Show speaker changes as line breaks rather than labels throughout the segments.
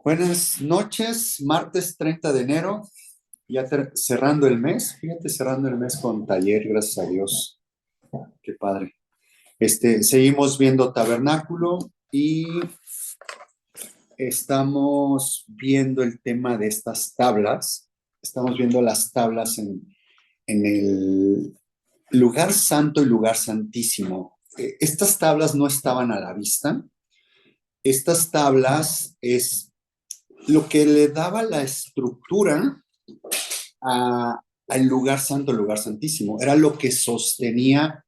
Buenas noches, martes 30 de enero, ya cerrando el mes, fíjate, cerrando el mes con taller, gracias a Dios, qué padre. Seguimos viendo Tabernáculo y estamos viendo el tema de estas tablas, estamos viendo las tablas en el lugar santo y lugar santísimo. Estas tablas no estaban a la vista, estas tablas es lo que le daba la estructura al lugar santo, el lugar santísimo. Era lo que sostenía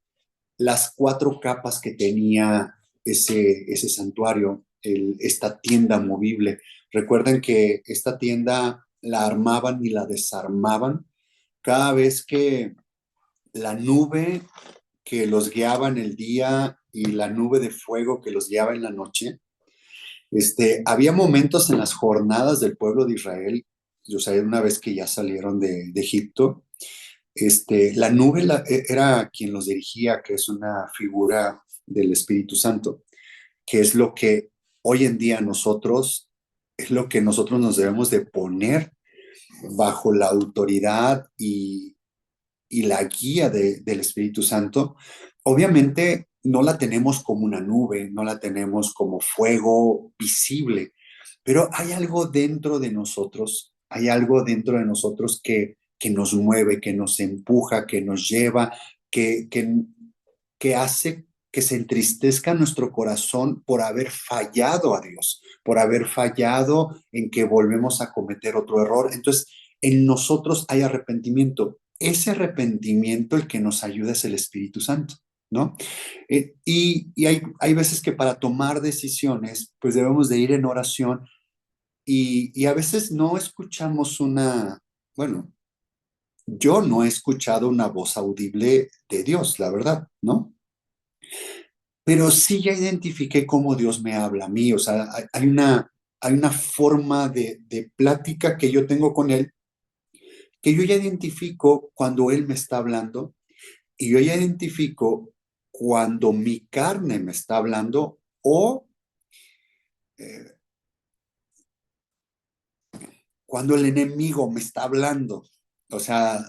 las cuatro capas que tenía ese santuario, esta tienda movible. Recuerden que esta tienda la armaban y la desarmaban cada vez que la nube que los guiaba en el día y la nube de fuego que los guiaba en la noche. Había momentos en las jornadas del pueblo de Israel, o sea, una vez que ya salieron de Egipto, la nube era quien los dirigía, que es una figura del Espíritu Santo, que es lo que hoy en día nosotros, es lo que nosotros nos debemos de poner bajo la autoridad y la guía del Espíritu Santo. Obviamente no la tenemos como una nube, no la tenemos como fuego visible, pero hay algo dentro de nosotros, hay algo dentro de nosotros que nos mueve, que nos empuja, que nos lleva, que hace que se entristezca nuestro corazón por haber fallado a Dios, por haber fallado en que volvemos a cometer otro error. Entonces, en nosotros hay arrepentimiento. Ese arrepentimiento el que nos ayuda es el Espíritu Santo, ¿no? Y hay veces que para tomar decisiones, pues debemos de ir en oración y a veces no escuchamos bueno, yo no he escuchado una voz audible de Dios, la verdad, ¿no? Pero sí ya identifiqué cómo Dios me habla a mí, o sea, hay una forma de plática que yo tengo con Él, que yo ya identifico cuando Él me está hablando y yo ya identifico cuando mi carne me está hablando o eh, cuando el enemigo me está hablando. O sea,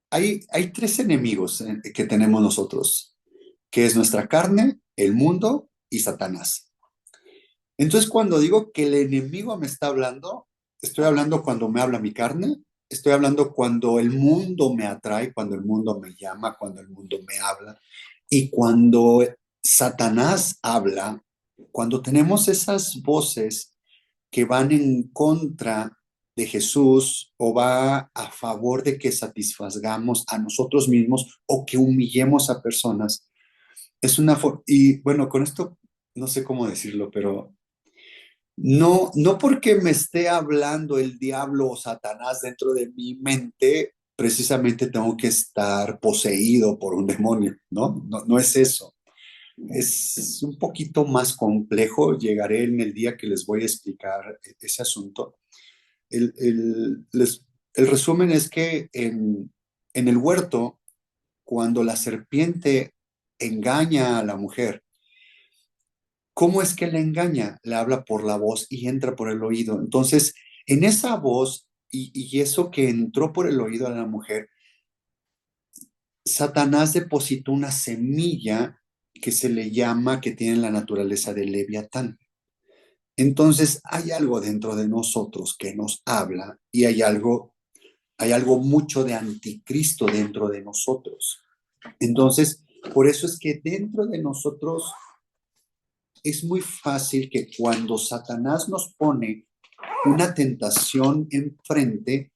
hay tres enemigos que tenemos nosotros, que es nuestra carne, el mundo y Satanás. Entonces, cuando digo que el enemigo me está hablando, estoy hablando cuando me habla mi carne, estoy hablando cuando el mundo me atrae, cuando el mundo me llama, cuando el mundo me habla. Y cuando Satanás habla, cuando tenemos esas voces que van en contra de Jesús o va a favor de que satisfagamos a nosotros mismos o que humillemos a personas, es una forma, y bueno, con esto no sé cómo decirlo, pero no porque me esté hablando el diablo o Satanás dentro de mi mente, precisamente tengo que estar poseído por un demonio, ¿no? No es eso. Es un poquito más complejo. Llegaré en el día que les voy a explicar ese asunto. El, el, les- el resumen es que en el huerto, cuando la serpiente engaña a la mujer, ¿cómo es que la engaña? Le habla por la voz y entra por el oído. Entonces, en esa voz y eso que entró por el oído a la mujer, Satanás depositó una semilla que se le llama, que tiene la naturaleza de Leviatán. Entonces, hay algo dentro de nosotros que nos habla y hay algo mucho de anticristo dentro de nosotros. Entonces, por eso es que dentro de nosotros es muy fácil que cuando Satanás nos pone una tentación enfrente,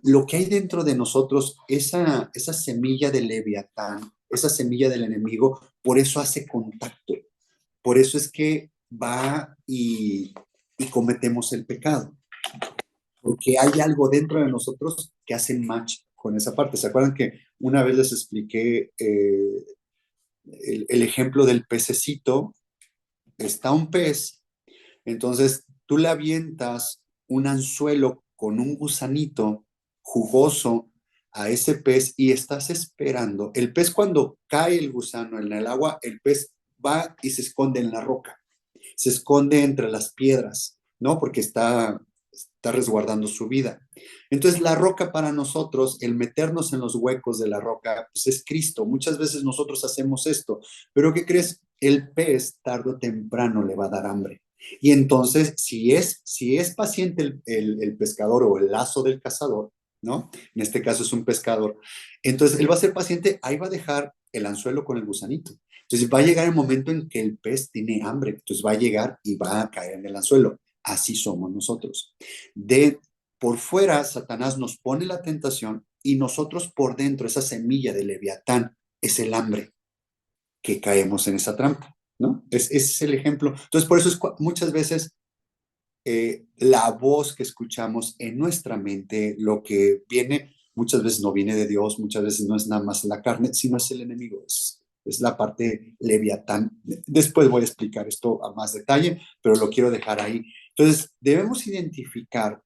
lo que hay dentro de nosotros, esa semilla del leviatán, esa semilla del enemigo, por eso hace contacto. Por eso es que va y cometemos el pecado. Porque hay algo dentro de nosotros que hace match con esa parte. ¿Se acuerdan que una vez les expliqué el ejemplo del pececito? Está un pez. Entonces, tú le avientas un anzuelo con un gusanito jugoso a ese pez y estás esperando. El pez cuando cae el gusano en el agua, el pez va y se esconde en la roca. se esconde entre las piedras, ¿no? Porque está resguardando su vida. Entonces, la roca para nosotros, el meternos en los huecos de la roca, pues es Cristo. Muchas veces nosotros hacemos esto, pero ¿qué crees? El pez tarde o temprano le va a dar hambre. Y entonces, si es paciente el pescador o el lazo del cazador, ¿no? En este caso es un pescador. Entonces, él va a ser paciente, ahí va a dejar el anzuelo con el gusanito. Entonces, va a llegar el momento en que el pez tiene hambre. Entonces, va a llegar y va a caer en el anzuelo. Así somos nosotros. De por fuera, Satanás nos pone la tentación y nosotros por dentro, esa semilla de Leviatán, es el hambre que caemos en esa trampa, ¿no? Ese es el ejemplo. Entonces, por eso es muchas veces la voz que escuchamos en nuestra mente, lo que viene, muchas veces no viene de Dios, muchas veces no es nada más la carne, sino es el enemigo, es la parte Leviatán. Después voy a explicar esto a más detalle, pero lo quiero dejar ahí. Entonces, debemos identificar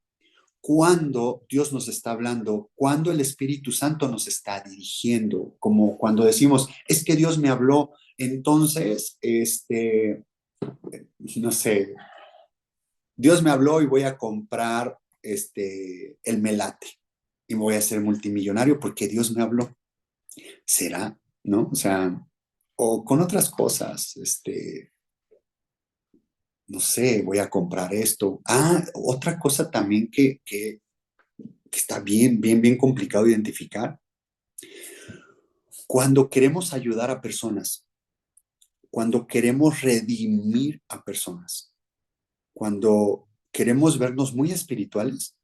cuando Dios nos está hablando, cuando el Espíritu Santo nos está dirigiendo, como cuando decimos, es que Dios me habló, entonces, no sé, Dios me habló y voy a comprar el melate y me voy a hacer multimillonario porque Dios me habló. ¿Será? ¿No? O sea, o con otras cosas, no sé, voy a comprar esto. Ah, otra cosa también que está bien complicado identificar. Cuando queremos ayudar a personas, cuando queremos redimir a personas, cuando queremos vernos muy espirituales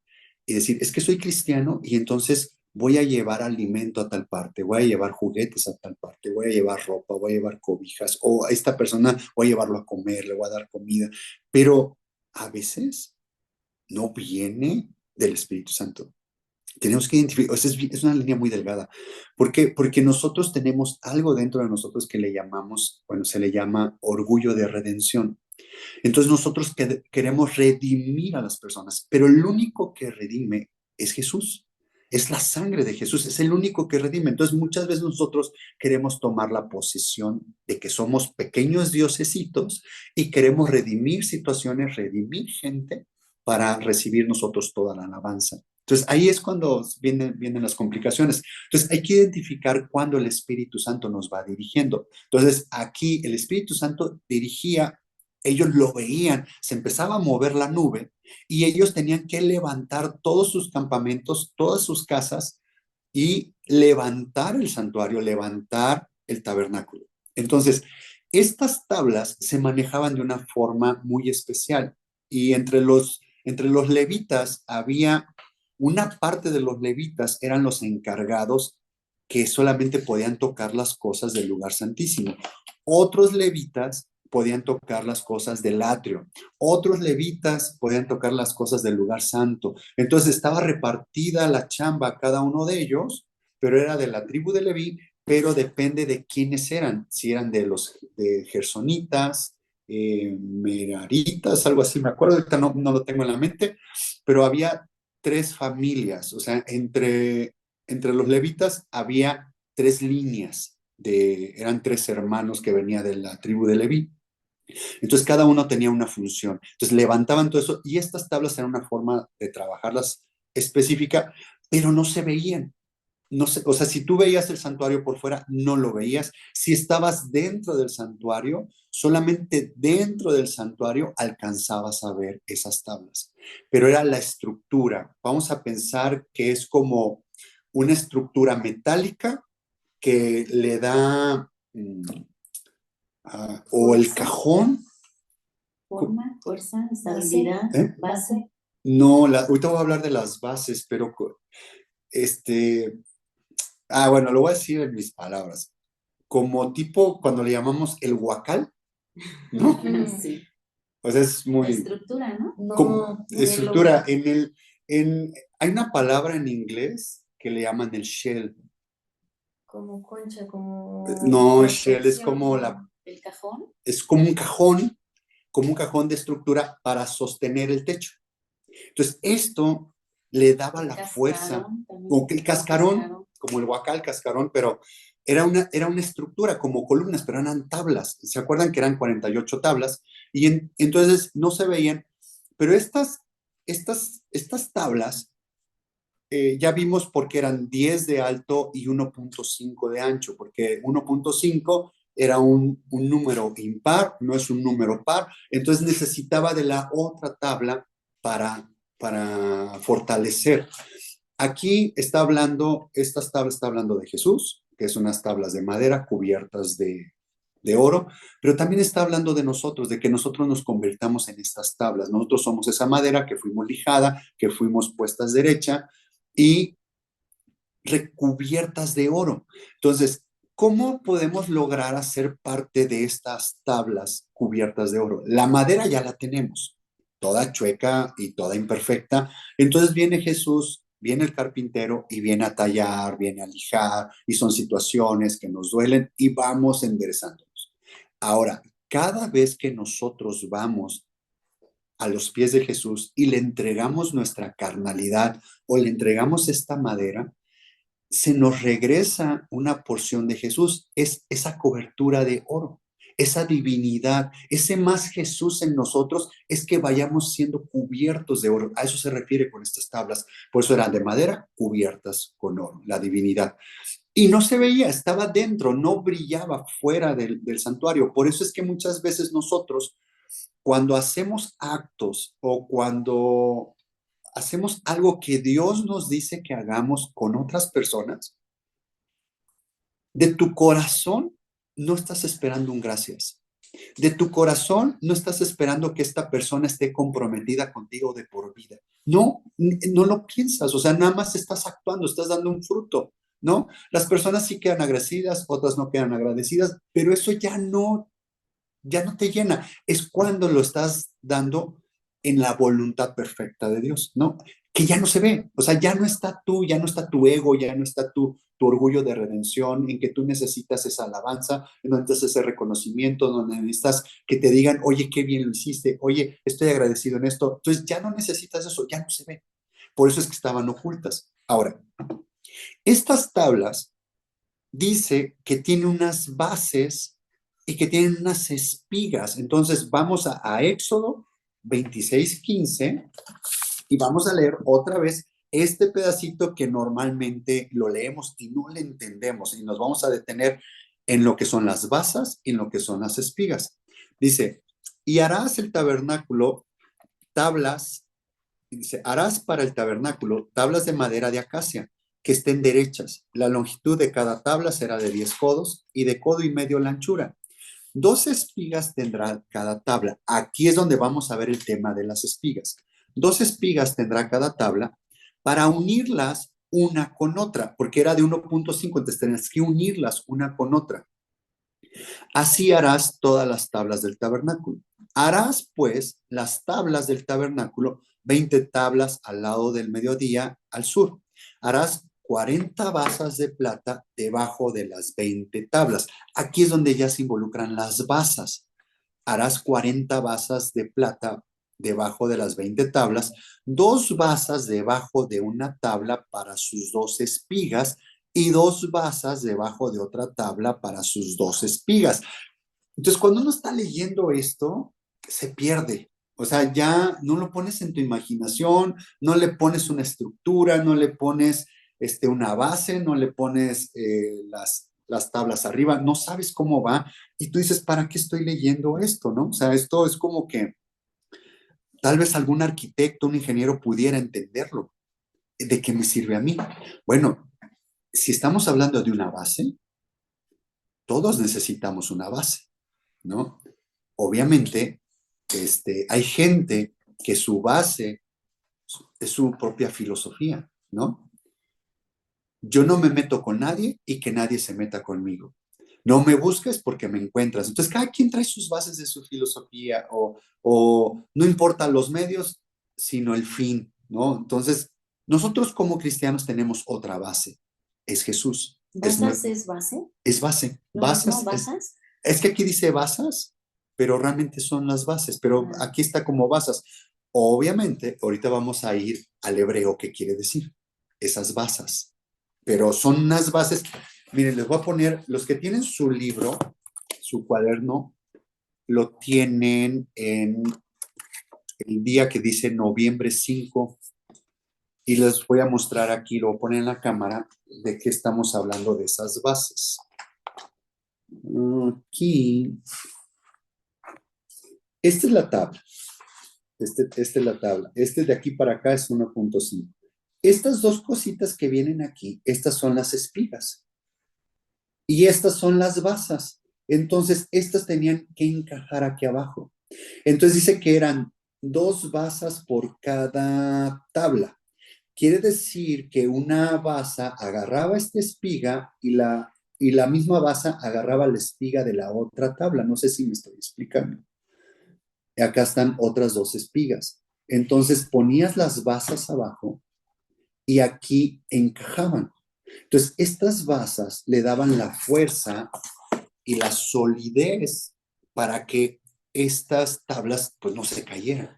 y decir, es que soy cristiano y entonces voy a llevar alimento a tal parte, voy a llevar juguetes a tal parte, voy a llevar ropa, voy a llevar cobijas, o a esta persona voy a llevarlo a comer, le voy a dar comida, pero a veces no viene del Espíritu Santo. Tenemos que identificar, o sea, es una línea muy delgada. ¿Por qué? Porque nosotros tenemos algo dentro de nosotros que le llamamos, bueno, se le llama orgullo de redención. Entonces nosotros queremos redimir a las personas, pero el único que redime es Jesús. Es la sangre de Jesús, es el único que redime. Entonces muchas veces nosotros queremos tomar la posición de que somos pequeños diosesitos y queremos redimir situaciones, redimir gente para recibir nosotros toda la alabanza. Entonces ahí es cuando vienen las complicaciones. Entonces hay que identificar cuándo el Espíritu Santo nos va dirigiendo. Entonces aquí el Espíritu Santo dirigía, ellos lo veían, se empezaba a mover la nube y ellos tenían que levantar todos sus campamentos, todas sus casas y levantar el santuario, levantar el tabernáculo. Entonces, estas tablas se manejaban de una forma muy especial y entre los levitas había una parte de los levitas eran los encargados que solamente podían tocar las cosas del lugar santísimo. Otros levitas podían tocar las cosas del atrio. Otros levitas podían tocar las cosas del lugar santo. Entonces estaba repartida la chamba a cada uno de ellos, pero era de la tribu de Leví, pero depende de quiénes eran, si eran de los de gersonitas, meraritas, algo así, me acuerdo, ahorita no lo tengo en la mente, pero había tres familias, o sea, entre los levitas había tres líneas, eran tres hermanos que venían de la tribu de Leví. Entonces cada uno tenía una función. Entonces levantaban todo eso y estas tablas eran una forma de trabajarlas específica, pero no se veían. No sé, o sea, si tú veías el santuario por fuera, no lo veías. Si estabas dentro del santuario, solamente dentro del santuario alcanzabas a ver esas tablas. Pero era la estructura. Vamos a pensar que es como una estructura metálica que le da, o el cajón.
Forma, fuerza, estabilidad, base.
No, ahorita voy a hablar de las bases, pero este, bueno, lo voy a decir en mis palabras. Como tipo cuando le llamamos el huacal, ¿no?
Sí.
O sea, es muy...
Estructura, ¿no?
Como estructura. Hay una palabra en inglés que le llaman el shell.
Como concha, como...
No, shell es como
¿El cajón?
Es como un cajón de estructura para sostener el techo. Entonces, esto le daba la fuerza, como el cascarón, como el huacal, cascarón, pero era una estructura como columnas, pero eran tablas. ¿Se acuerdan que eran 48 tablas? Y entonces no se veían, pero estas tablas ya vimos por qué eran 10 de alto y 1.5 de ancho, porque 1.5 era un número impar, no es un número par, entonces necesitaba de la otra tabla para fortalecer. Aquí está hablando, estas tablas está hablando de Jesús, que son unas tablas de madera cubiertas de oro, pero también está hablando de nosotros, de que nosotros nos convertamos en estas tablas. Nosotros somos esa madera que fuimos lijada, que fuimos puestas derecha y recubiertas de oro. Entonces, ¿cómo podemos lograr hacer parte de estas tablas cubiertas de oro? La madera ya la tenemos, toda chueca y toda imperfecta. Entonces viene Jesús, viene el carpintero y viene a tallar, viene a lijar, y son situaciones que nos duelen y vamos enderezándonos. Ahora, cada vez que nosotros vamos a los pies de Jesús y le entregamos nuestra carnalidad o le entregamos esta madera, se nos regresa una porción de Jesús, es esa cobertura de oro, esa divinidad, ese más Jesús en nosotros, es que vayamos siendo cubiertos de oro. A eso se refiere con estas tablas. Por eso eran de madera cubiertas con oro, la divinidad. Y no se veía, estaba dentro, no brillaba fuera del santuario. Por eso es que muchas veces nosotros, cuando hacemos actos o cuando hacemos algo que Dios nos dice que hagamos con otras personas, de tu corazón no estás esperando un gracias. De tu corazón no estás esperando que esta persona esté comprometida contigo de por vida. No, no lo piensas, o sea, nada más estás actuando, estás dando un fruto, ¿no? Las personas sí quedan agradecidas, otras no quedan agradecidas, pero eso ya no te llena. Es cuando lo estás dando en la voluntad perfecta de Dios, ¿no? Que ya no se ve, o sea, ya no está tú, ya no está tu ego, ya no está tu orgullo de redención, en que tú necesitas esa alabanza, en donde necesitas ese reconocimiento, donde necesitas que te digan, oye, qué bien lo hiciste, oye, estoy agradecido en esto. Entonces ya no necesitas eso, ya no se ve. Por eso es que estaban ocultas. Ahora, estas tablas dice que tiene unas bases y que tienen unas espigas. Entonces vamos a Éxodo 26:15 y vamos a leer otra vez este pedacito que normalmente lo leemos y no le entendemos y nos vamos a detener en lo que son las basas y en lo que son las espigas. Dice, y harás el tabernáculo tablas, dice, harás para el tabernáculo tablas de madera de acacia que estén derechas. La longitud de cada tabla será de 10 codos y de codo y medio la anchura. 2 espigas tendrá cada tabla. Aquí es donde vamos a ver el tema de las espigas. 2 espigas tendrá cada tabla para unirlas una con otra, porque era de 1.5, entonces tenías que unirlas una con otra. Así harás todas las tablas del tabernáculo. Harás, pues, las tablas del tabernáculo, 20 tablas al lado del mediodía al sur. Harás 40 basas de plata debajo de las 20 tablas. Aquí es donde ya se involucran las basas. Harás 40 basas de plata debajo de las 20 tablas, 2 basas debajo de una tabla para sus 2 espigas y 2 basas debajo de otra tabla para sus 2 espigas. Entonces, cuando uno está leyendo esto, se pierde. O sea, ya no lo pones en tu imaginación, no le pones una estructura, no le pones una base, no le pones las tablas arriba, no sabes cómo va. Y tú dices, ¿para qué estoy leyendo esto? ¿No? O sea, esto es como que tal vez algún arquitecto, un ingeniero pudiera entenderlo. ¿De qué me sirve a mí? Bueno, si estamos hablando de una base, todos necesitamos una base, ¿no? Obviamente, hay gente que su base es su propia filosofía, ¿no? Yo no me meto con nadie y que nadie se meta conmigo. No me busques porque me encuentras. Entonces, cada quien trae sus bases de su filosofía o no importa los medios, sino el fin, ¿no? Entonces, nosotros como cristianos tenemos otra base, es Jesús.
¿Basas es base?
Es base.
¿Lo
Basas
mismo basas?
es que aquí dice basas, pero realmente son las bases, pero aquí está como basas. Obviamente, ahorita vamos a ir al hebreo que quiere decir esas basas, pero son unas bases Miren, les voy a poner, los que tienen su libro, su cuaderno, lo tienen en el día que dice noviembre 5, y les voy a mostrar aquí, lo voy a poner en la cámara, de qué estamos hablando de esas bases. Aquí, esta es la tabla. Esta es la tabla. Este de aquí para acá es 1.5. Estas dos cositas que vienen aquí, estas son las espigas. Y estas son las basas. Entonces, estas tenían que encajar aquí abajo. Entonces dice que eran 2 basas por cada tabla. Quiere decir que una basa agarraba esta espiga y la misma basa agarraba la espiga de la otra tabla. No sé si me estoy explicando. Acá están otras 2 espigas. Entonces ponías las basas abajo y aquí encajaban. Entonces, estas basas le daban la fuerza y la solidez para que estas tablas pues no se cayeran.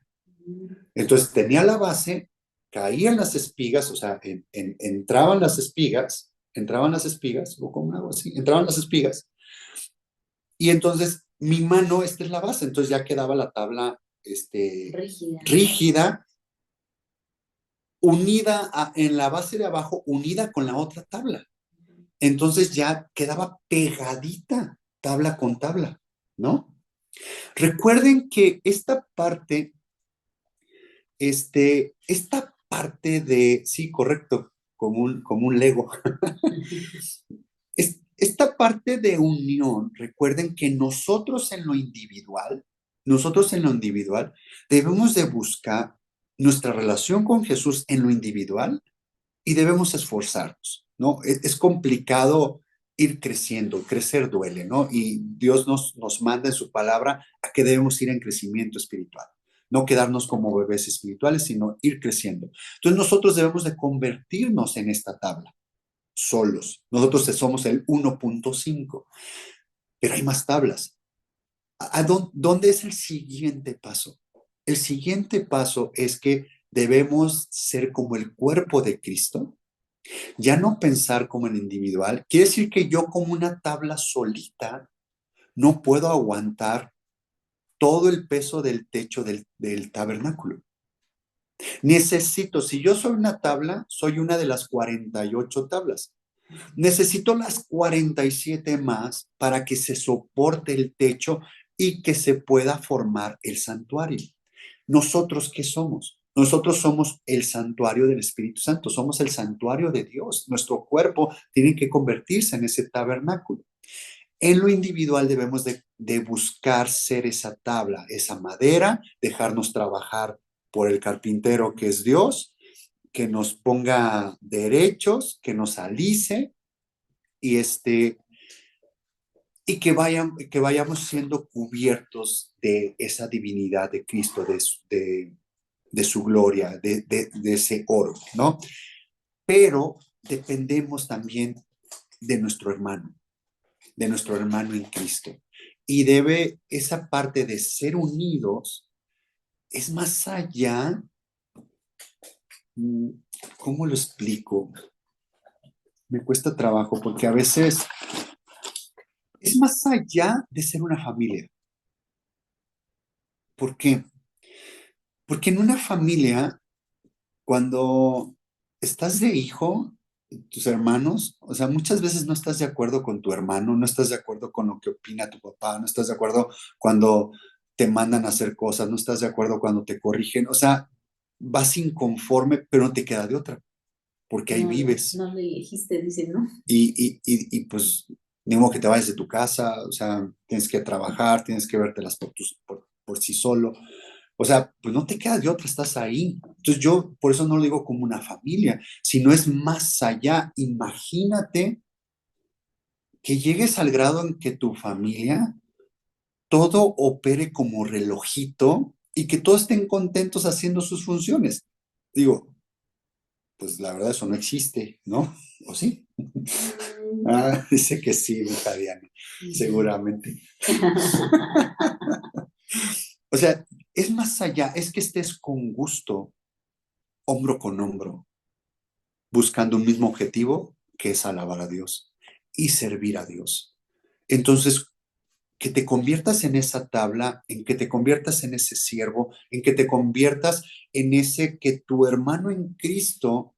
Entonces tenía la base, caían las espigas, o sea, entraban las espigas, o como algo así, entraban las espigas, y entonces mi mano, esta es la base, entonces ya quedaba la tabla rígida, unida en la base de abajo, unida con la otra tabla. Entonces ya quedaba pegadita tabla con tabla, ¿no? Recuerden que esta parte de, sí, correcto, como un Lego. Esta parte de unión, recuerden que nosotros en lo individual, debemos de buscar nuestra relación con Jesús en lo individual y debemos esforzarnos, ¿no? Es complicado ir creciendo, crecer duele, ¿no? Y Dios nos manda en su palabra a que debemos ir en crecimiento espiritual, no quedarnos como bebés espirituales, sino ir creciendo. Entonces nosotros debemos de convertirnos en esta tabla, solos. Nosotros somos el 1.5, pero hay más tablas. ¿Dónde es el siguiente paso? El siguiente paso es que debemos ser como el cuerpo de Cristo, ya no pensar como en individual. Quiere decir que yo como una tabla solita no puedo aguantar todo el peso del techo del tabernáculo. Necesito, si yo soy una tabla, soy una de las 48 tablas. Necesito las 47 más para que se soporte el techo y que se pueda formar el santuario. ¿Nosotros qué somos? Nosotros somos el santuario del Espíritu Santo, somos el santuario de Dios. Nuestro cuerpo tiene que convertirse en ese tabernáculo. En lo individual debemos de buscar ser esa tabla, esa madera, dejarnos trabajar por el carpintero que es Dios, que nos ponga derechos, que nos alice y y que vayamos siendo cubiertos de esa divinidad de Cristo, de su gloria, de ese oro, ¿no? Pero dependemos también de nuestro hermano en Cristo. Y esa parte de ser unidos es más allá. ¿Cómo lo explico? Me cuesta trabajo porque a veces es más allá de ser una familia. ¿Por qué? Porque en una familia, cuando estás de hijo, tus hermanos, o sea, muchas veces no estás de acuerdo con tu hermano, no estás de acuerdo con lo que opina tu papá, no estás de acuerdo cuando te mandan a hacer cosas, no estás de acuerdo cuando te corrigen, o sea, vas inconforme, pero no te queda de otra, porque ahí vives.
No lo elegiste, dice, ¿no?
Y pues, ni modo que te vayas de tu casa, o sea, tienes que trabajar, tienes que vértelas por sí solo. O sea, pues no te queda de otra, estás ahí. Entonces yo por eso no lo digo como una familia, sino es más allá. Imagínate que llegues al grado en que tu familia todo opere como relojito y que todos estén contentos haciendo sus funciones. Digo, pues la verdad eso no existe, ¿no? ¿O sí? Dice que sí, hija Diana, seguramente. O sea, es más allá, es que estés con gusto, hombro con hombro, buscando un mismo objetivo, que es alabar a Dios. y servir a Dios. Entonces, que te conviertas en esa tabla, en que te conviertas en ese siervo, en que te conviertas en ese que tu hermano en Cristo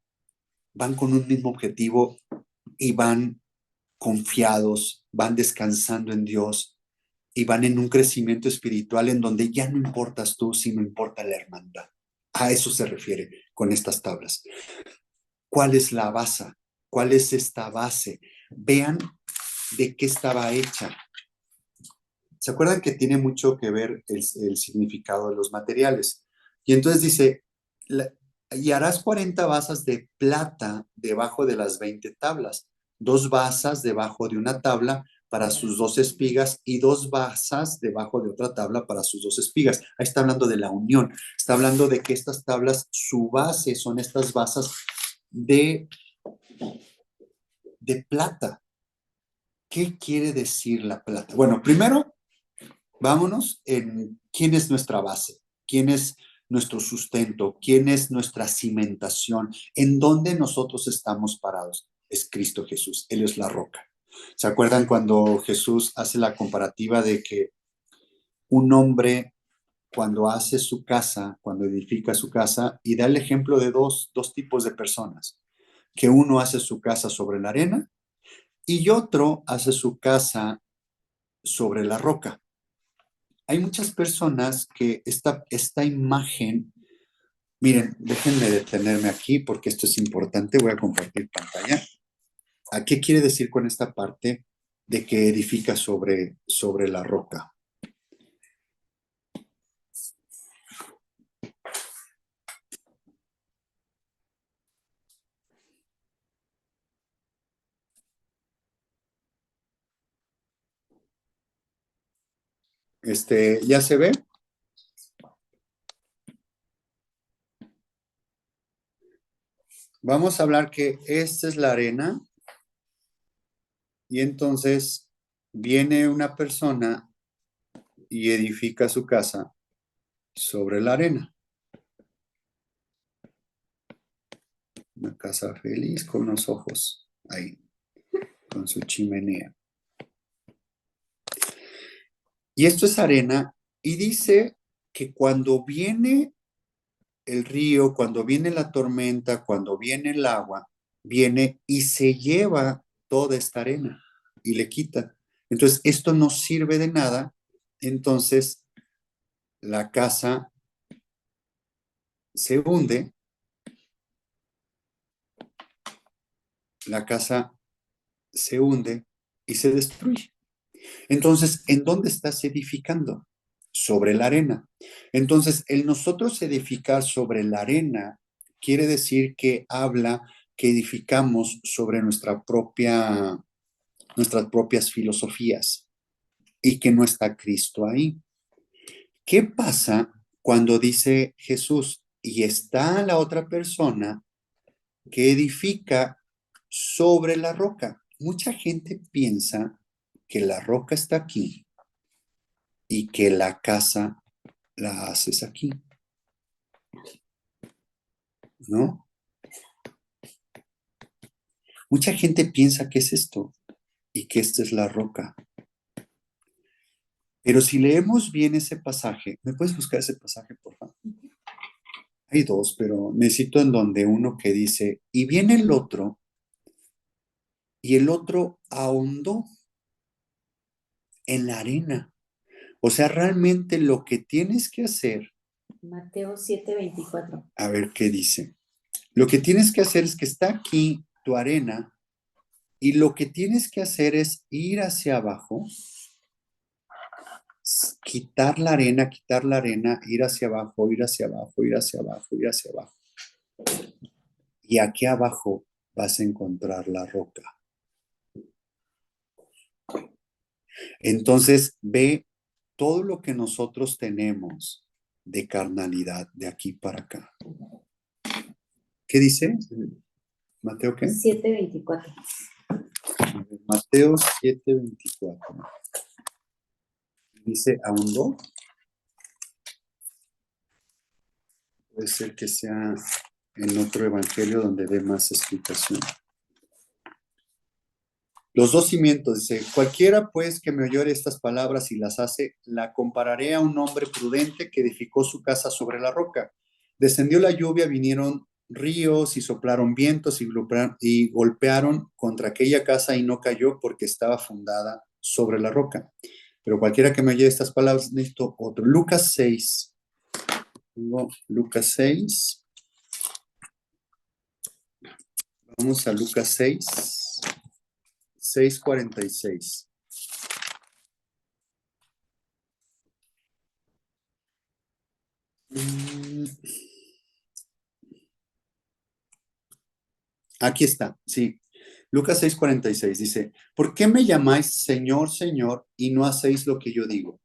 van con un mismo objetivo y van confiados, van descansando en Dios y van en un crecimiento espiritual en donde ya no importas tú, sino importa la hermandad. A eso se refiere con estas tablas. ¿Cuál es la base? ¿Cuál es esta base? Vean de qué estaba hecha. ¿Se acuerdan que tiene mucho que ver el significado de los materiales? Y entonces dice, y harás 40 basas de plata debajo de las 20 tablas, 2 basas debajo de una tabla para sus 2 espigas y 2 basas debajo de otra tabla para sus 2 espigas. Ahí está hablando de la unión, está hablando de que estas tablas, su base son estas basas de plata. ¿Qué quiere decir la plata? Bueno, primero, vámonos en quién es nuestra base, quién es nuestro sustento, quién es nuestra cimentación, en dónde nosotros estamos parados. Es Cristo Jesús, Él es la roca. ¿Se acuerdan cuando Jesús hace la comparativa de que un hombre cuando hace su casa, cuando edifica su casa, y da el ejemplo de dos tipos de personas, que uno hace su casa sobre la arena y otro hace su casa sobre la roca? Hay muchas personas que esta imagen, miren, déjenme detenerme aquí porque esto es importante, voy a compartir pantalla. ¿A qué quiere decir con esta parte de que edifica sobre la roca? ¿Ya se ve? Vamos a hablar que esta es la arena y entonces viene una persona y edifica su casa sobre la arena. Una casa feliz con los ojos ahí, con su chimenea. Y esto es arena y dice que cuando viene el río, cuando viene la tormenta, cuando viene el agua, viene y se lleva toda esta arena y le quita. Entonces, esto no sirve de nada. Entonces, la casa se hunde, la casa se hunde y se destruye. Entonces, ¿en dónde estás edificando? Sobre la arena. Entonces, el nosotros edificar sobre la arena quiere decir que habla que edificamos sobre nuestras propias filosofías y que no está Cristo ahí. ¿Qué pasa cuando dice Jesús y está la otra persona que edifica sobre la roca? Mucha gente piensa que la roca está aquí y que la casa la haces aquí, ¿no? Mucha gente piensa que es esto y que esta es la roca. Pero si leemos bien ese pasaje, ¿me puedes buscar ese pasaje, por favor? Hay 2, pero necesito en donde uno que dice, y viene el otro, y el otro ahondó en la arena. O sea, realmente lo que tienes que hacer.
Mateo 7:24.
A ver qué dice. Lo que tienes que hacer es que está aquí tu arena, y lo que tienes que hacer es ir hacia abajo, quitar la arena, ir hacia abajo, ir hacia abajo, ir hacia abajo, ir hacia abajo. Y aquí abajo vas a encontrar la roca. Entonces ve todo lo que nosotros tenemos de carnalidad de aquí para acá. ¿Qué dice? Mateo, ¿qué?
7:24.
Mateo 7:24. Dice, ahondó. Puede ser que sea en otro evangelio donde dé más explicación. Los dos cimientos, dice, cualquiera pues que me oyere estas palabras y las hace, la compararé a un hombre prudente que edificó su casa sobre la roca. Descendió la lluvia, vinieron ríos y soplaron vientos y golpearon contra aquella casa y no cayó porque estaba fundada sobre la roca. Pero cualquiera que me oye estas palabras, necesito otro. Lucas 6. Lucas 6. Vamos a Lucas 6. 6:46. Aquí está, sí. Lucas 6:46 dice, ¿por qué me llamáis Señor, Señor, y no hacéis lo que yo digo?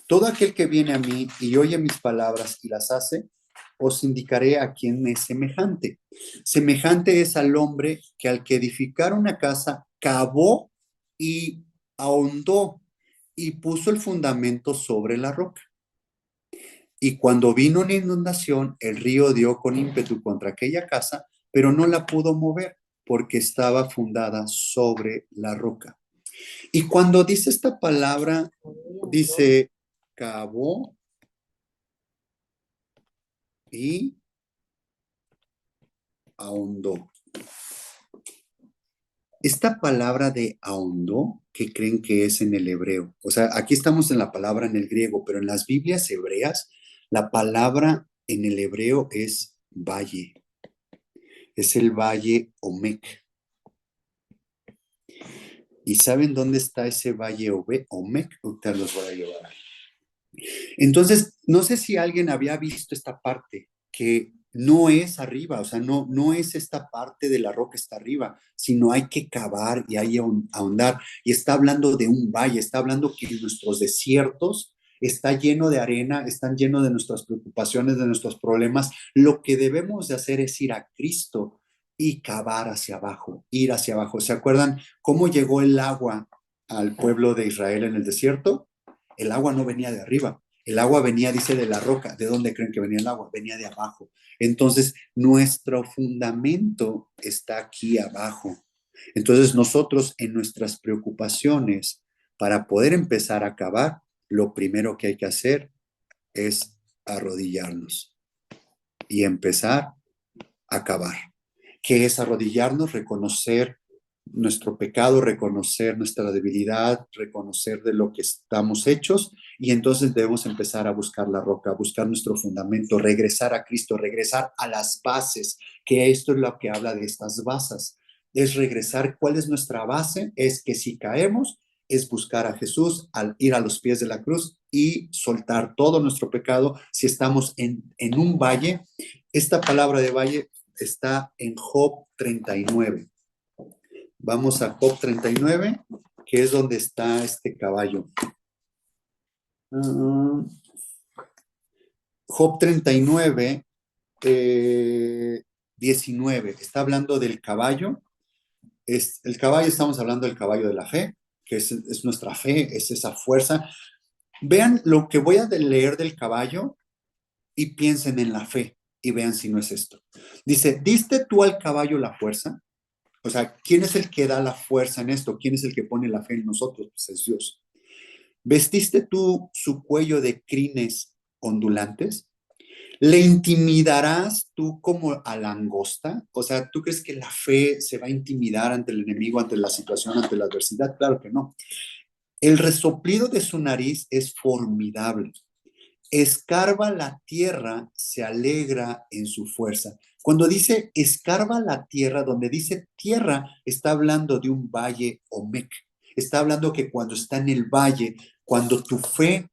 Todo aquel que viene a mí y oye mis palabras y las hace, os indicaré a quién es semejante. Semejante es al hombre que al que edificar una casa, cavó y ahondó y puso el fundamento sobre la roca. Y cuando vino una inundación, el río dio con ímpetu contra aquella casa, pero no la pudo mover porque estaba fundada sobre la roca. Y cuando dice esta palabra, dice, cavó y ahondó. Esta palabra de ahondó, ¿qué creen que es en el hebreo? O sea, aquí estamos en la palabra en el griego, pero en las Biblias hebreas, la palabra en el hebreo es valle. Es el valle Omec. ¿Y saben dónde está ese valle Omec? Ahorita los voy a llevar. Entonces, no sé si alguien había visto esta parte, que no es arriba, o sea, no es esta parte de la roca está arriba, sino hay que cavar y hay que ahondar. Y está hablando de un valle, está hablando que nuestros desiertos está lleno de arena, están llenos de nuestras preocupaciones, de nuestros problemas. Lo que debemos de hacer es ir a Cristo y cavar hacia abajo, ir hacia abajo. ¿Se acuerdan cómo llegó el agua al pueblo de Israel en el desierto? El agua no venía de arriba, el agua venía, dice, de la roca. ¿De dónde creen que venía el agua? Venía de abajo. Entonces, nuestro fundamento está aquí abajo. Entonces, nosotros en nuestras preocupaciones, para poder empezar a cavar, lo primero que hay que hacer es arrodillarnos y empezar a cavar. ¿Qué es arrodillarnos? Reconocer nuestro pecado, reconocer nuestra debilidad, reconocer de lo que estamos hechos, y entonces debemos empezar a buscar la roca, a buscar nuestro fundamento, regresar a Cristo, regresar a las bases, que esto es lo que habla de estas bases, es regresar. ¿Cuál es nuestra base? Es que si caemos, es buscar a Jesús, al ir a los pies de la cruz y soltar todo nuestro pecado. Si estamos en un valle, esta palabra de valle está en Job 39. Vamos a Job 39, que es donde está este caballo. Job 39, 19. Está hablando del caballo. El caballo, estamos hablando del caballo de la fe, que es nuestra fe, es esa fuerza. Vean lo que voy a leer del caballo y piensen en la fe y vean si no es esto. Dice, ¿diste tú al caballo la fuerza? O sea, ¿quién es el que da la fuerza en esto? ¿Quién es el que pone la fe en nosotros? Pues es Dios. ¿Vestiste tú su cuello de crines ondulantes? ¿Le intimidarás tú como a langosta? O sea, ¿tú crees que la fe se va a intimidar ante el enemigo, ante la situación, ante la adversidad? Claro que no. El resoplido de su nariz es formidable. Escarba la tierra, se alegra en su fuerza. Cuando dice escarba la tierra, donde dice tierra, está hablando de un valle Omec. Está hablando que cuando está en el valle, cuando tu fe,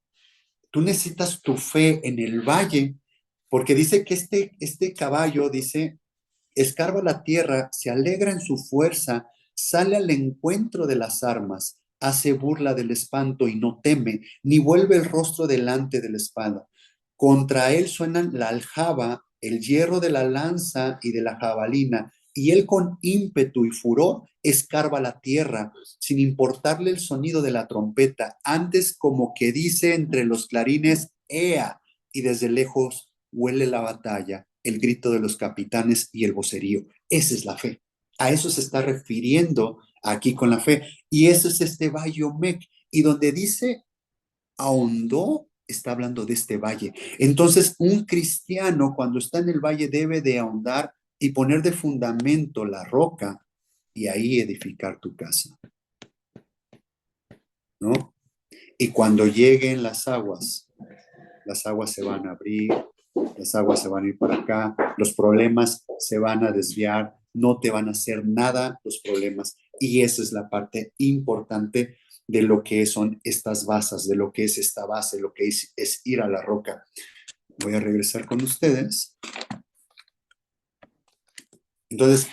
tú necesitas tu fe en el valle, porque dice que este caballo, dice, escarba la tierra, se alegra en su fuerza, sale al encuentro de las armas, hace burla del espanto y no teme, ni vuelve el rostro delante de la espada. Contra él suenan la aljaba, el hierro de la lanza y de la jabalina, y él con ímpetu y furor escarba la tierra, sin importarle el sonido de la trompeta, antes como que dice entre los clarines, ¡Ea! Y desde lejos huele la batalla, el grito de los capitanes y el vocerío. Esa es la fe. A eso se está refiriendo aquí con la fe. Y eso es este valle Omec. Y donde dice ahondó, está hablando de este valle. Entonces, un cristiano cuando está en el valle debe de ahondar y poner de fundamento la roca y ahí edificar tu casa, ¿no? Y cuando lleguen las aguas se van a abrir, las aguas se van a ir para acá, los problemas se van a desviar, no te van a hacer nada los problemas. Y esa es la parte importante de lo que son estas bases, de lo que es esta base, lo que es ir a la roca. Voy a regresar con ustedes. Entonces,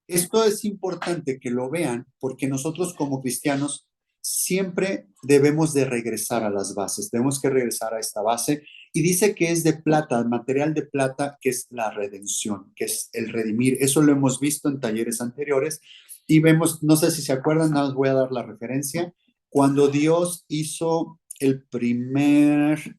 esto es importante que lo vean porque nosotros como cristianos siempre debemos de regresar a las bases, tenemos que regresar a esta base y dice que es de plata, material de plata, que es la redención, que es el redimir. Eso lo hemos visto en talleres anteriores y vemos, no sé si se acuerdan, nada más voy a dar la referencia, cuando Dios hizo el primer,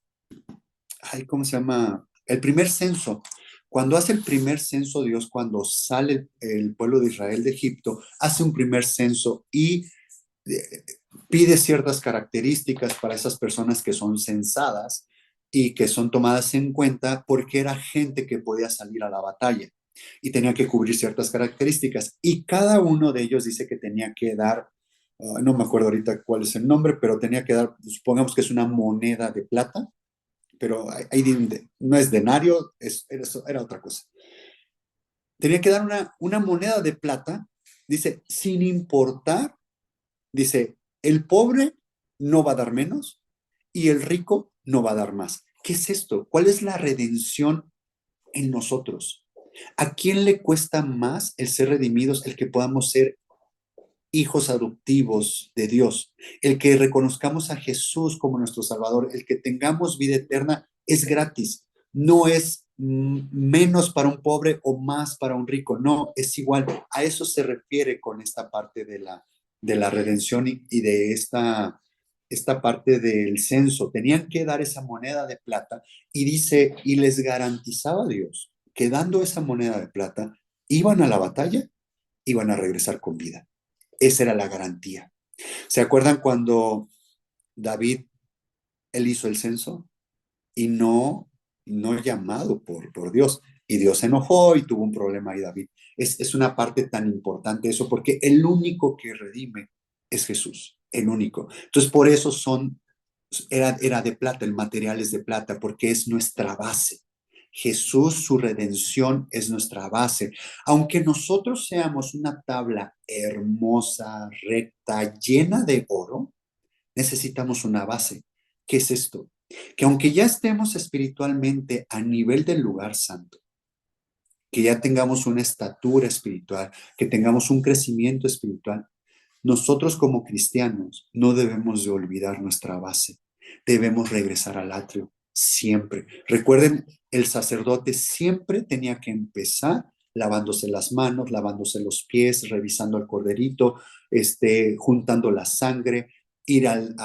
ay, ¿cómo se llama? El primer censo. Cuando hace el primer censo Dios, cuando sale el pueblo de Israel de Egipto, hace un primer censo y eh, pide ciertas características para esas personas que son censadas y que son tomadas en cuenta porque era gente que podía salir a la batalla y tenía que cubrir ciertas características. Y cada uno de ellos dice que tenía que dar, no me acuerdo ahorita cuál es el nombre, pero tenía que dar, supongamos que es una moneda de plata, pero ahí no es denario, era otra cosa. Tenía que dar una moneda de plata, dice, sin importar, dice, el pobre no va a dar menos y el rico no va a dar más. ¿Qué es esto? ¿Cuál es la redención en nosotros? ¿A quién le cuesta más el ser redimidos, el que podamos ser hijos adoptivos de Dios, el que reconozcamos a Jesús como nuestro Salvador, el que tengamos vida eterna, es gratis. No es menos para un pobre o más para un rico, no, es igual. A eso se refiere con esta parte de la redención y de esta parte del censo. Tenían que dar esa moneda de plata y dice, y les garantizaba a Dios que dando esa moneda de plata, iban a la batalla, iban a regresar con vida. Esa era la garantía. ¿Se acuerdan cuando David, él hizo el censo y no llamado por Dios? Y Dios se enojó y tuvo un problema ahí, David. Es una parte tan importante eso, porque el único que redime es Jesús, el único. Entonces, por eso era de plata, el material es de plata, porque es nuestra base. Jesús, su redención es nuestra base. Aunque nosotros seamos una tabla hermosa, recta, llena de oro, necesitamos una base. ¿Qué es esto? Que aunque ya estemos espiritualmente a nivel del lugar santo, que ya tengamos una estatura espiritual, que tengamos un crecimiento espiritual, nosotros como cristianos no debemos de olvidar nuestra base. Debemos regresar al atrio siempre. Recuerden, el sacerdote siempre tenía que empezar lavándose las manos, lavándose los pies, revisando al corderito, juntando la sangre, ir al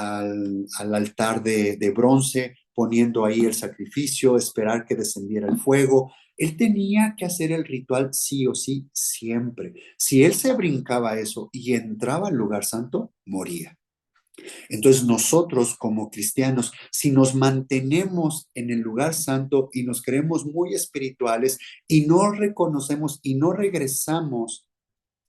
altar de bronce, poniendo ahí el sacrificio, esperar que descendiera el fuego. Él tenía que hacer el ritual sí o sí, siempre. Si él se brincaba eso y entraba al lugar santo, moría. Entonces nosotros como cristianos, si nos mantenemos en el lugar santo y nos creemos muy espirituales y no reconocemos y no regresamos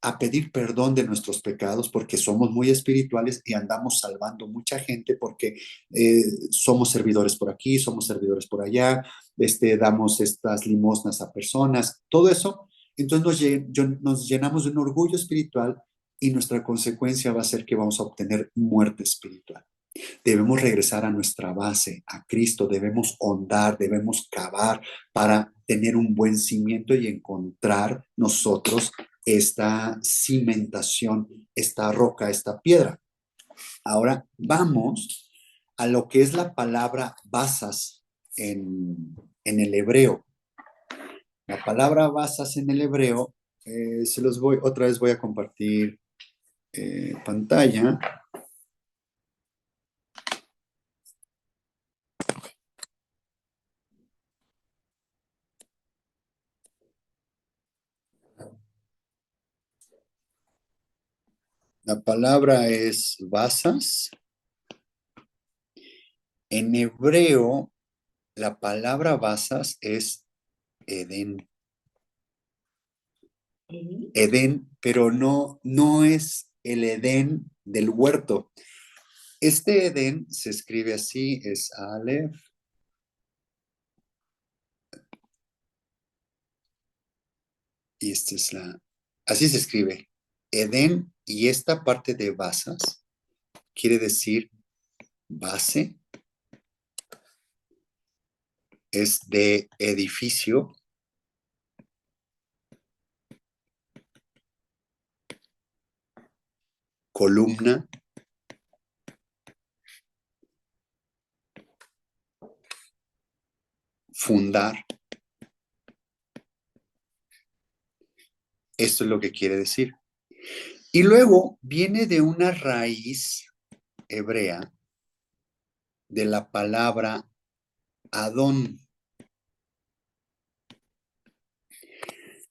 a pedir perdón de nuestros pecados porque somos muy espirituales y andamos salvando mucha gente porque somos servidores por aquí, somos servidores por allá, damos estas limosnas a personas, todo eso. Entonces nos llenamos de un orgullo espiritual y nuestra consecuencia va a ser que vamos a obtener muerte espiritual. Debemos regresar a nuestra base, a Cristo, debemos hondar, debemos cavar para tener un buen cimiento y encontrar nosotros esta cimentación, esta roca, esta piedra. Ahora vamos a lo que es la palabra basas en el hebreo. La palabra basas en el hebreo, otra vez voy a compartir pantalla. La palabra es basas. En hebreo, la palabra basas es Edén. Edén, pero no es el Edén del huerto. Este Edén se escribe así, es Aleph. Y esta es así se escribe, Edén, y esta parte de basas quiere decir base, es de edificio, columna, fundar. Esto es lo que quiere decir. Y luego viene de una raíz hebrea de la palabra Adón.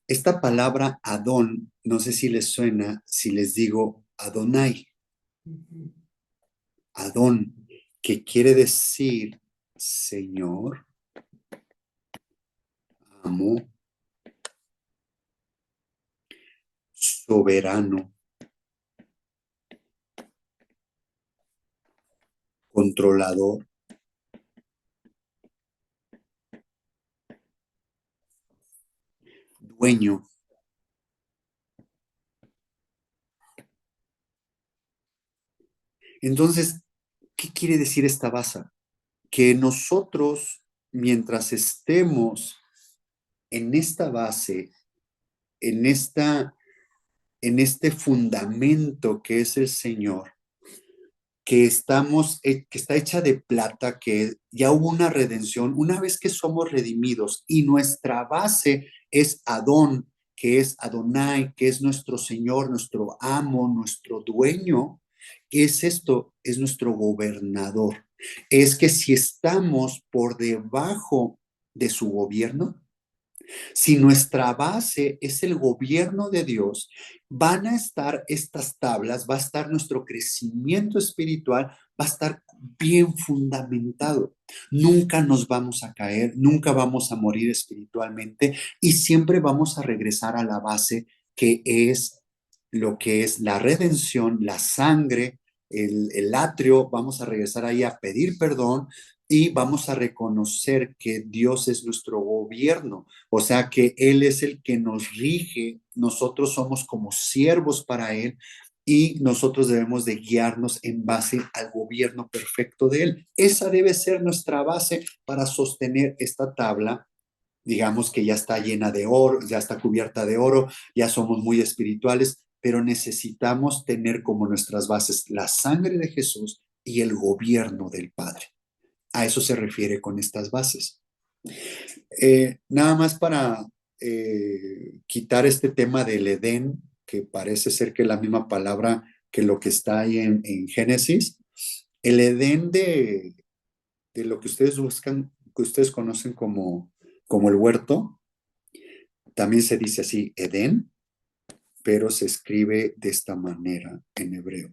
Esta palabra Adón, no sé si les suena si les digo Adonai. Adón, que quiere decir Señor, amo, soberano, controlador, dueño. Entonces, ¿qué quiere decir esta base? Que nosotros, mientras estemos en esta base, en en este fundamento que es el Señor, que está hecha de plata, que ya hubo una redención, una vez que somos redimidos y nuestra base es Adón, que es Adonai, que es nuestro Señor, nuestro amo, nuestro dueño. ¿Qué es esto? Es nuestro gobernador. Es que si estamos por debajo de su gobierno, si nuestra base es el gobierno de Dios, van a estar estas tablas, va a estar nuestro crecimiento espiritual, va a estar bien fundamentado. Nunca nos vamos a caer, nunca vamos a morir espiritualmente y siempre vamos a regresar a la base que es lo que es la redención, la sangre, el atrio, vamos a regresar ahí a pedir perdón y vamos a reconocer que Dios es nuestro gobierno, o sea que Él es el que nos rige, nosotros somos como siervos para Él y nosotros debemos de guiarnos en base al gobierno perfecto de Él. Esa debe ser nuestra base para sostener esta tabla. Digamos que ya está llena de oro, ya está cubierta de oro, ya somos muy espirituales, pero necesitamos tener como nuestras bases la sangre de Jesús y el gobierno del Padre. A eso se refiere con estas bases. Nada más para quitar este tema del Edén, que parece ser que es la misma palabra que lo que está ahí en Génesis. El Edén de lo que ustedes buscan, que ustedes conocen como el huerto, también se dice así, Edén, pero se escribe de esta manera en hebreo.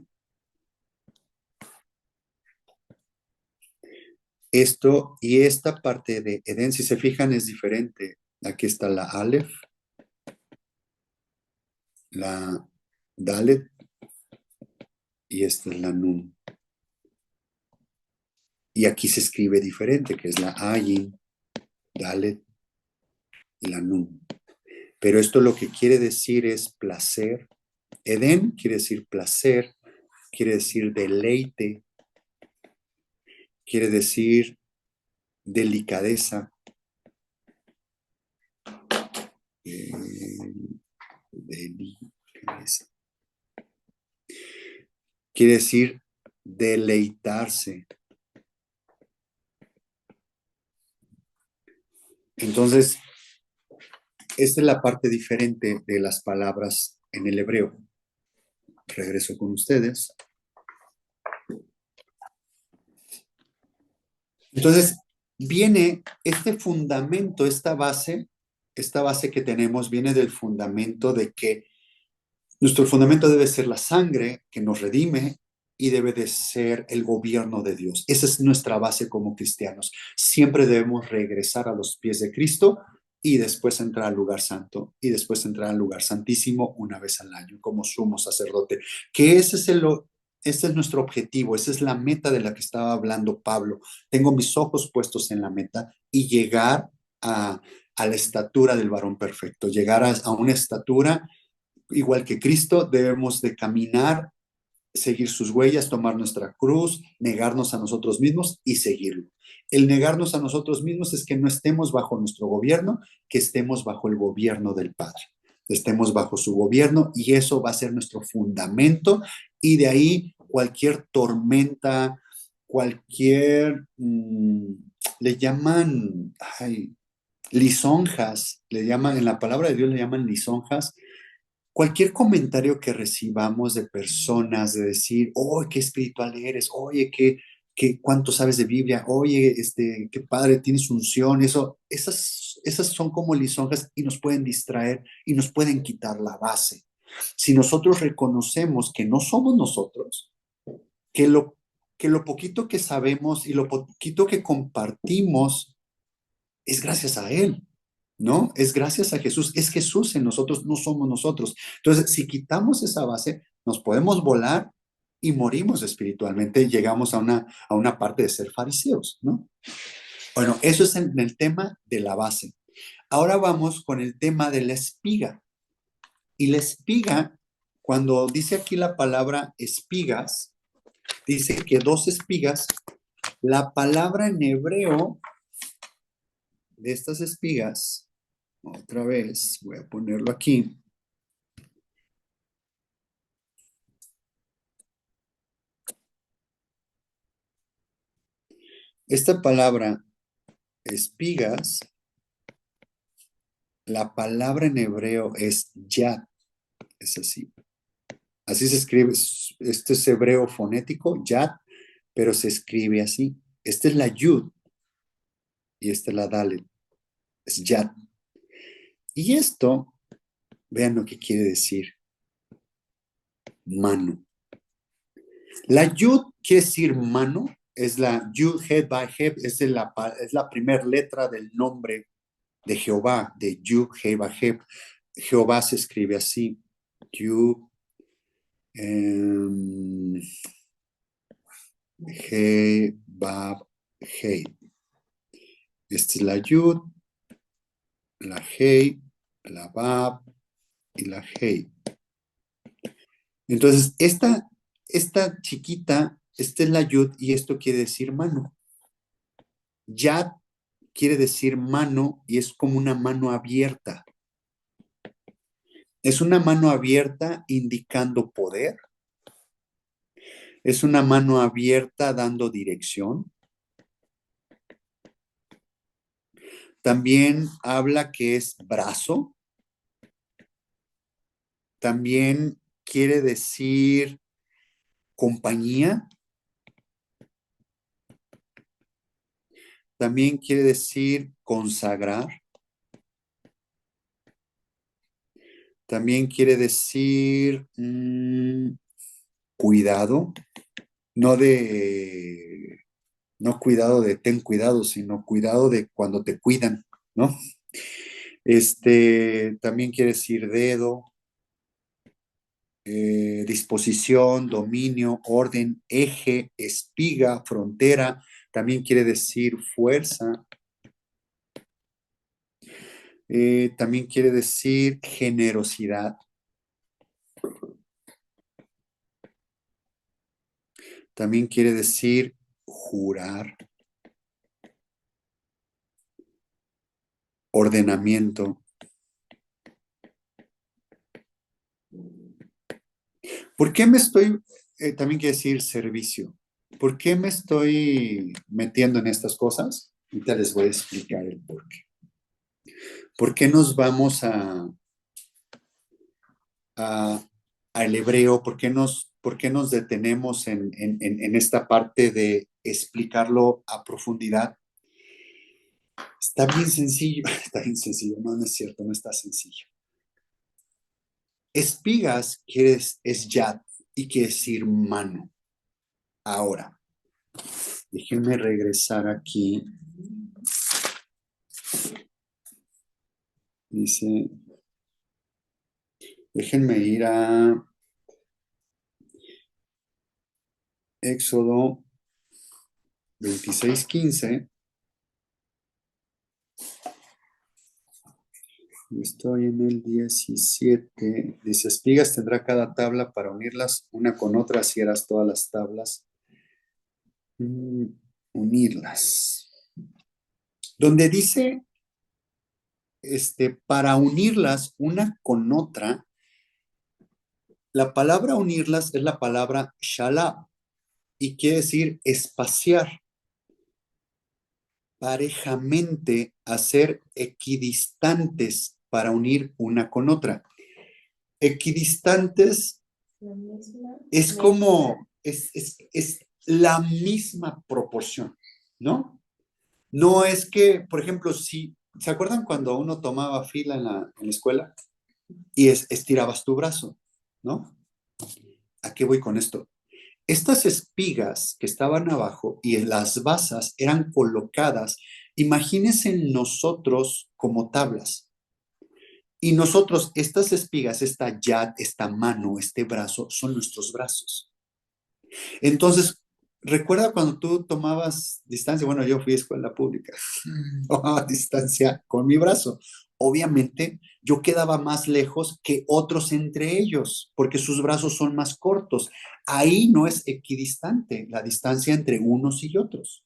Esto y esta parte de Edén, si se fijan, es diferente. Aquí está la Aleph, la Dalet y esta es la Nun. Y aquí se escribe diferente, que es la Ayin, Dalet y la Nun. Pero esto lo que quiere decir es placer. Edén quiere decir placer, quiere decir deleite, quiere decir delicadeza, delicadeza. Quiere decir deleitarse. Entonces, esta es la parte diferente de las palabras en el hebreo. Regreso con ustedes. Entonces, viene este fundamento, esta base que tenemos, viene del fundamento de que Nuestro fundamento debe ser la sangre que nos redime y debe de ser el gobierno de Dios. Esa es nuestra base como cristianos. Siempre debemos regresar a los pies de Cristo y después entrar al lugar santo y después entrar al lugar santísimo una vez al año como sumo sacerdote. Que ese es nuestro objetivo, esa es la meta de la que estaba hablando Pablo. Tengo mis ojos puestos en la meta y llegar a la estatura del varón perfecto, llegar a una estatura igual que Cristo, debemos de caminar, seguir sus huellas, tomar nuestra cruz, negarnos a nosotros mismos y seguirlo. El negarnos a nosotros mismos es que no estemos bajo nuestro gobierno, que estemos bajo el gobierno del Padre. Estemos bajo su gobierno y eso va a ser nuestro fundamento y de ahí cualquier tormenta, cualquier, le llaman, lisonjas, le llaman, en la palabra de Dios le llaman lisonjas. Cualquier comentario que recibamos de personas, de decir, oye, qué espiritual eres, oye, cuánto sabes de Biblia, oye, qué padre, tienes unción, esas son como lisonjas y nos pueden distraer y nos pueden quitar la base. Si nosotros reconocemos que no somos nosotros, que lo poquito que sabemos y lo poquito que compartimos es gracias a Él, ¿no? Es gracias a Jesús, es Jesús en nosotros, no somos nosotros. Entonces, si quitamos esa base, nos podemos volar y morimos espiritualmente, llegamos a una parte de ser fariseos, ¿no? Bueno, eso es en el tema de la base. Ahora vamos con el tema de la espiga. Y la espiga, cuando dice aquí la palabra espigas, dice que dos espigas, la palabra en hebreo de estas espigas, otra vez, voy a ponerlo aquí. Esta palabra espigas, la palabra en hebreo es yad, es así. Así se escribe, este es hebreo fonético, yad, pero se escribe así. Esta es la yud y esta es la dalet, es yad. Y esto, vean lo que quiere decir, mano. La yud quiere decir mano, es la yud, het, ba, heb, es la primera letra del nombre de Jehová, de yud, he, ba, heb. Jehová se escribe así, yud, he, ba, he. Esta es la yud, la he, la bab y la he. Entonces, esta chiquita, esta es la yud y esto quiere decir mano. Yad quiere decir mano y es como una mano abierta. Es una mano abierta indicando poder. Es una mano abierta dando dirección. También habla que es brazo. También quiere decir compañía. También quiere decir consagrar. También quiere decir cuidado. No cuidado de ten cuidado, sino cuidado de cuando te cuidan, ¿no? También quiere decir dedo, disposición, dominio, orden, eje, espiga, frontera. También quiere decir fuerza. También quiere decir generosidad. También quiere decir jurar. Ordenamiento. ¿Por qué me estoy, también quiere decir servicio? ¿Por qué me estoy metiendo en estas cosas? Ahorita les voy a explicar el por qué. ¿Por qué nos vamos al hebreo? ¿Por qué nos detenemos en esta parte de explicarlo a profundidad? Está bien sencillo, está bien sencillo, no, no es cierto, no está sencillo. Espigas es yad y quiere decir mano. Ahora, déjenme regresar aquí. Dice, déjenme ir a Éxodo 26:15. Estoy en el 17. Dice, espigas tendrá cada tabla para unirlas una con otra, si eras todas las tablas. Unirlas. Donde dice, para unirlas una con otra, la palabra unirlas es la palabra shalab y quiere decir espaciar, parejamente, hacer equidistantes para unir una con otra. Equidistantes es como, es la misma proporción, ¿no? No es que, por ejemplo, si, ¿se acuerdan cuando uno tomaba fila en la escuela y estirabas tu brazo, ¿no? ¿A qué voy con esto? Estas espigas que estaban abajo y en las basas eran colocadas, imagínense nosotros como tablas. Y nosotros, estas espigas, esta yad, esta mano, este brazo, son nuestros brazos. Entonces, recuerda cuando tú tomabas distancia, bueno, yo fui a escuela pública, tomaba distancia con mi brazo. Obviamente, yo quedaba más lejos que otros entre ellos, porque sus brazos son más cortos. Ahí no es equidistante la distancia entre unos y otros,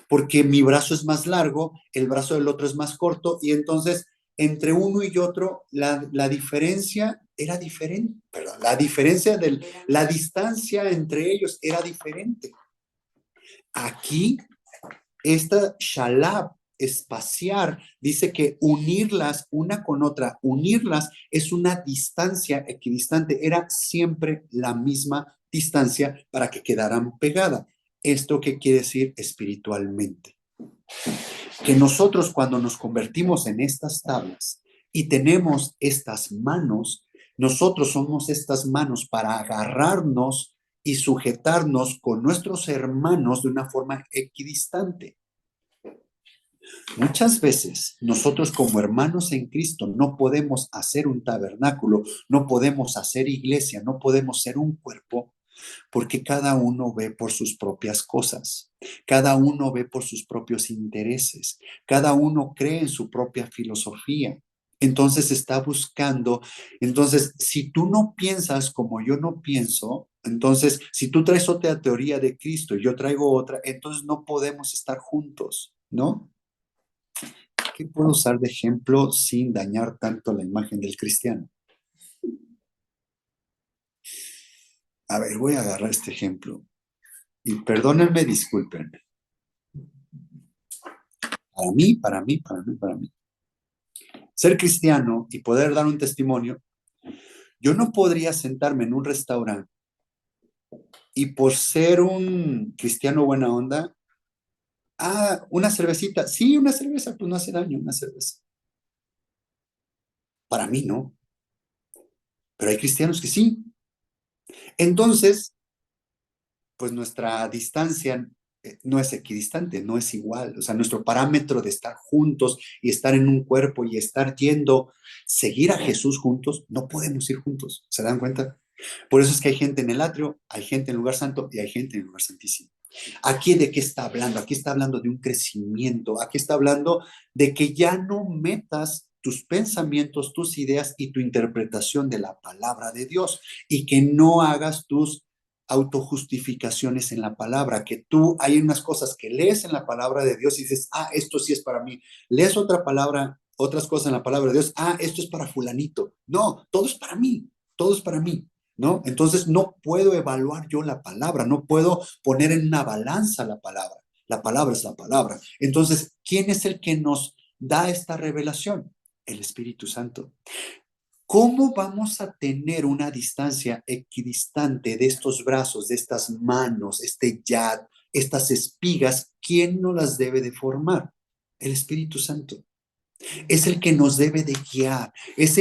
porque mi brazo es más largo, el brazo del otro es más corto, y entonces entre uno y otro la diferencia era diferente, perdón, la distancia entre ellos era diferente. Aquí, esta shalab, espaciar, dice que unirlas una con otra, unirlas es una distancia equidistante, era siempre la misma distancia para que quedaran pegadas. ¿Esto qué quiere decir espiritualmente? Que nosotros cuando nos convertimos en estas tablas y tenemos estas manos, nosotros somos estas manos para agarrarnos y sujetarnos con nuestros hermanos de una forma equidistante. Muchas veces nosotros como hermanos en Cristo no podemos hacer un tabernáculo, no podemos hacer iglesia, no podemos ser un cuerpo, porque cada uno ve por sus propias cosas, cada uno ve por sus propios intereses, cada uno cree en su propia filosofía. Entonces está buscando, entonces si tú no piensas como yo no pienso, entonces si tú traes otra teoría de Cristo y yo traigo otra, entonces no podemos estar juntos, ¿no? ¿Qué puedo usar de ejemplo sin dañar tanto la imagen del cristiano? A ver, voy a agarrar este ejemplo. Y perdónenme, discúlpenme. Para mí. Ser cristiano y poder dar un testimonio, yo no podría sentarme en un restaurante y por ser un cristiano buena onda, una cervecita, sí, una cerveza, pues no hace daño, una cerveza. Para mí no, pero hay cristianos que sí. Entonces, pues nuestra distancia no es equidistante, no es igual. O sea, nuestro parámetro de estar juntos y estar en un cuerpo y estar yendo, seguir a Jesús juntos, no podemos ir juntos. ¿Se dan cuenta? Por eso es que hay gente en el atrio, hay gente en el lugar santo y hay gente en el lugar santísimo. ¿Aquí de qué está hablando? Aquí está hablando de un crecimiento. Aquí está hablando de que ya no metas tus pensamientos, tus ideas y tu interpretación de la palabra de Dios y que no hagas tus autojustificaciones en la palabra, que tú hay unas cosas que lees en la palabra de Dios y dices, esto sí es para mí. Lees otra palabra, otras cosas en la palabra de Dios, esto es para fulanito. No, todo es para mí, todo es para mí, ¿no? Entonces no puedo evaluar yo la palabra, no puedo poner en una balanza la palabra. La palabra es la palabra. Entonces, ¿quién es el que nos da esta revelación? El Espíritu Santo. ¿Cómo vamos a tener una distancia equidistante de estos brazos, de estas manos, este yad, estas espigas? ¿Quién nos las debe de formar? El Espíritu Santo. Es el que nos debe de guiar. Es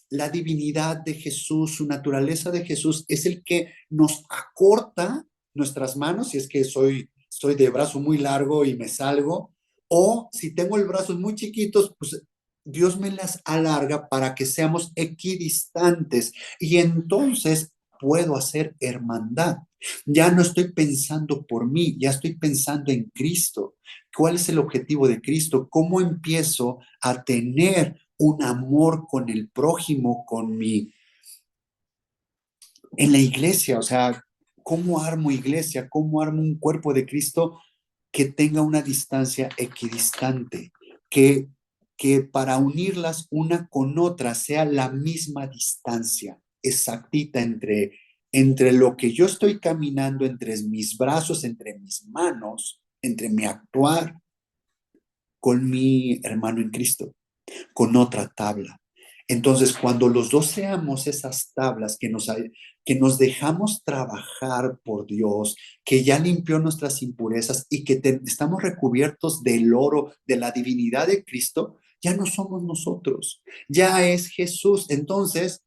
la divinidad de Jesús, su naturaleza de Jesús, es el que nos acorta nuestras manos, si es que soy de brazo muy largo y me salgo, o si tengo el brazos muy chiquitos, pues Dios me las alarga para que seamos equidistantes y entonces puedo hacer hermandad. Ya no estoy pensando por mí, ya estoy pensando en Cristo. ¿Cuál es el objetivo de Cristo? ¿Cómo empiezo a tener un amor con el prójimo, en la iglesia? O sea, ¿cómo armo iglesia? ¿Cómo armo un cuerpo de Cristo que tenga una distancia equidistante? Que para unirlas una con otra sea la misma distancia exactita entre lo que yo estoy caminando, entre mis brazos, entre mis manos, entre mi actuar con mi hermano en Cristo, con otra tabla. Entonces, cuando los dos seamos esas tablas que nos dejamos trabajar por Dios, que ya limpió nuestras impurezas y que estamos recubiertos del oro, de la divinidad de Cristo, ya no somos nosotros, ya es Jesús. Entonces,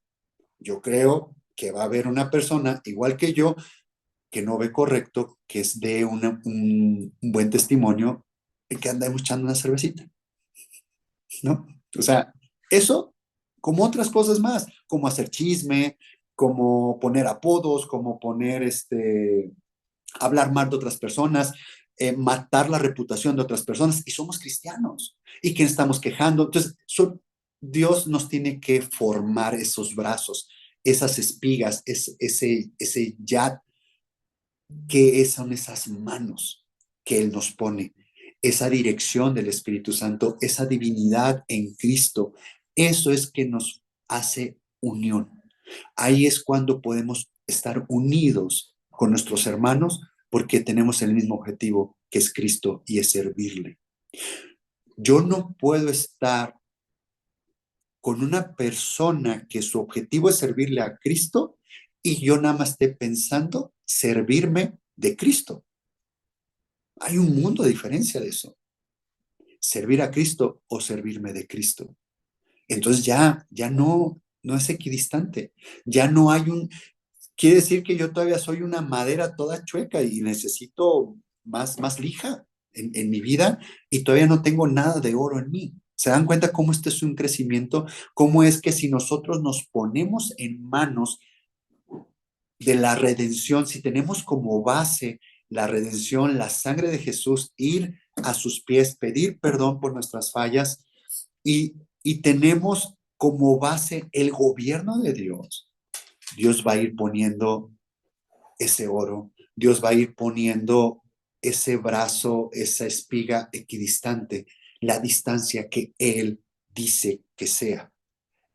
yo creo que va a haber una persona igual que yo que no ve correcto, que es de un buen testimonio, y que anda echando una cervecita, ¿no? O sea, eso como otras cosas más, como hacer chisme, como poner apodos, como poner hablar mal de otras personas, matar la reputación de otras personas, y somos cristianos, y que estamos quejando. Entonces, Dios nos tiene que formar esos brazos, esas espigas, ese yad, que son esas manos que Él nos pone, esa dirección del Espíritu Santo, esa divinidad en Cristo. Eso es que nos hace unión. Ahí es cuando podemos estar unidos con nuestros hermanos porque tenemos el mismo objetivo que es Cristo y es servirle. Yo no puedo estar con una persona que su objetivo es servirle a Cristo y yo nada más esté pensando servirme de Cristo. Hay un mundo de diferencia de eso. Servir a Cristo o servirme de Cristo. Entonces ya no es equidistante. Ya no hay quiere decir que yo todavía soy una madera toda chueca y necesito más lija en mi vida y todavía no tengo nada de oro en mí. ¿Se dan cuenta cómo este es un crecimiento? ¿Cómo es que si nosotros nos ponemos en manos de la redención, si tenemos como base la redención, la sangre de Jesús, ir a sus pies, pedir perdón por nuestras fallas y tenemos como base el gobierno de Dios, Dios va a ir poniendo ese oro, Dios va a ir poniendo ese brazo, esa espiga equidistante, la distancia que Él dice que sea.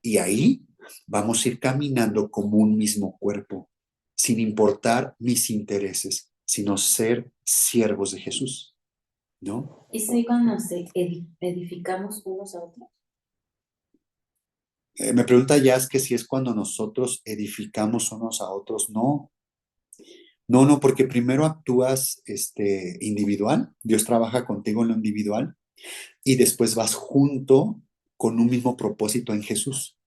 Y ahí vamos a ir caminando como un mismo cuerpo, sin importar mis intereses, sino ser siervos de Jesús, ¿no?
¿Es ahí cuando nos edificamos unos a otros?
Me pregunta Jazz que si es cuando nosotros edificamos unos a otros. No, no, porque primero actúas individual, Dios trabaja contigo en lo individual y después vas junto con un mismo propósito en Jesús.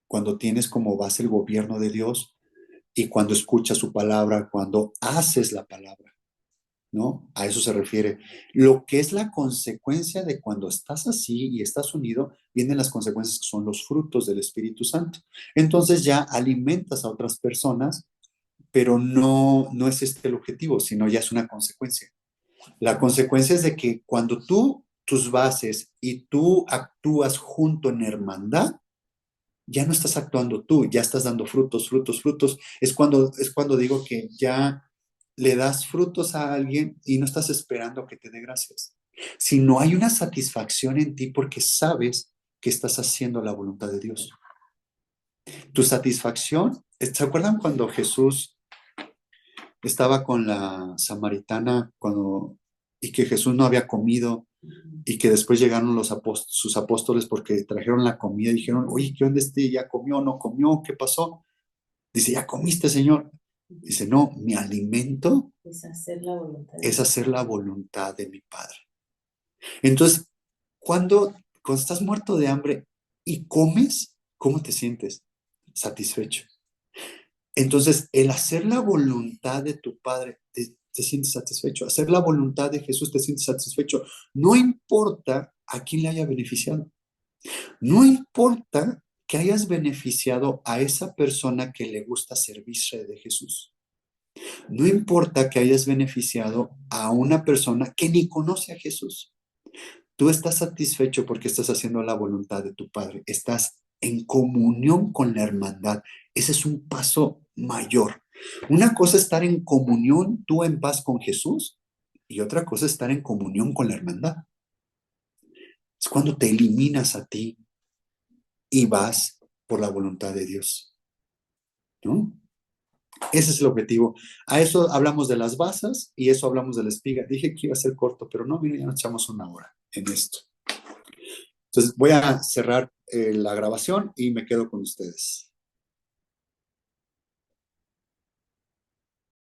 Cuando tienes como base el gobierno de Dios y cuando escuchas su palabra, cuando haces la palabra, ¿no? A eso se refiere. Lo que es la consecuencia de cuando estás así y estás unido, vienen las consecuencias que son los frutos del Espíritu Santo. Entonces ya alimentas a otras personas, pero no es este el objetivo, sino ya es una consecuencia. La consecuencia es de que cuando tus bases y tú actúas junto en hermandad, ya no estás actuando tú, ya estás dando frutos, frutos, frutos. Es cuando digo que ya le das frutos a alguien y no estás esperando que te dé gracias. Si no hay una satisfacción en ti porque sabes que estás haciendo la voluntad de Dios. Tu satisfacción, ¿se acuerdan cuando Jesús estaba con la samaritana y que Jesús no había comido y que después llegaron sus apóstoles porque trajeron la comida y dijeron, oye, ¿qué onda ¿Ya comió, no comió? ¿Qué pasó? Dice, ¿ya comiste, Señor? Dice, no, mi alimento
Es hacer la voluntad de
es
Dios.
hacer la voluntad de mi Padre. Entonces, cuando estás muerto de hambre y comes ¿Cómo te sientes? Satisfecho. Entonces, el hacer la voluntad de tu Padre, te sientes satisfecho. Hacer la voluntad de Jesús, te sientes satisfecho. No importa a quién le haya beneficiado. No importa que hayas beneficiado a esa persona que le gusta servirse de Jesús. No importa que hayas beneficiado a una persona que ni conoce a Jesús. Tú estás satisfecho porque estás haciendo la voluntad de tu Padre. Estás en comunión con la hermandad. Ese es un paso mayor. Una cosa es estar en comunión, tú en paz con Jesús, y otra cosa es estar en comunión con la hermandad. Es cuando te eliminas a ti y vas por la voluntad de Dios, ¿no? Ese es el objetivo. A eso hablamos de las basas y eso hablamos de la espiga. Dije que iba a ser corto, pero no, mira, ya nos echamos una hora en esto. Entonces voy a cerrar la grabación y me quedo con ustedes.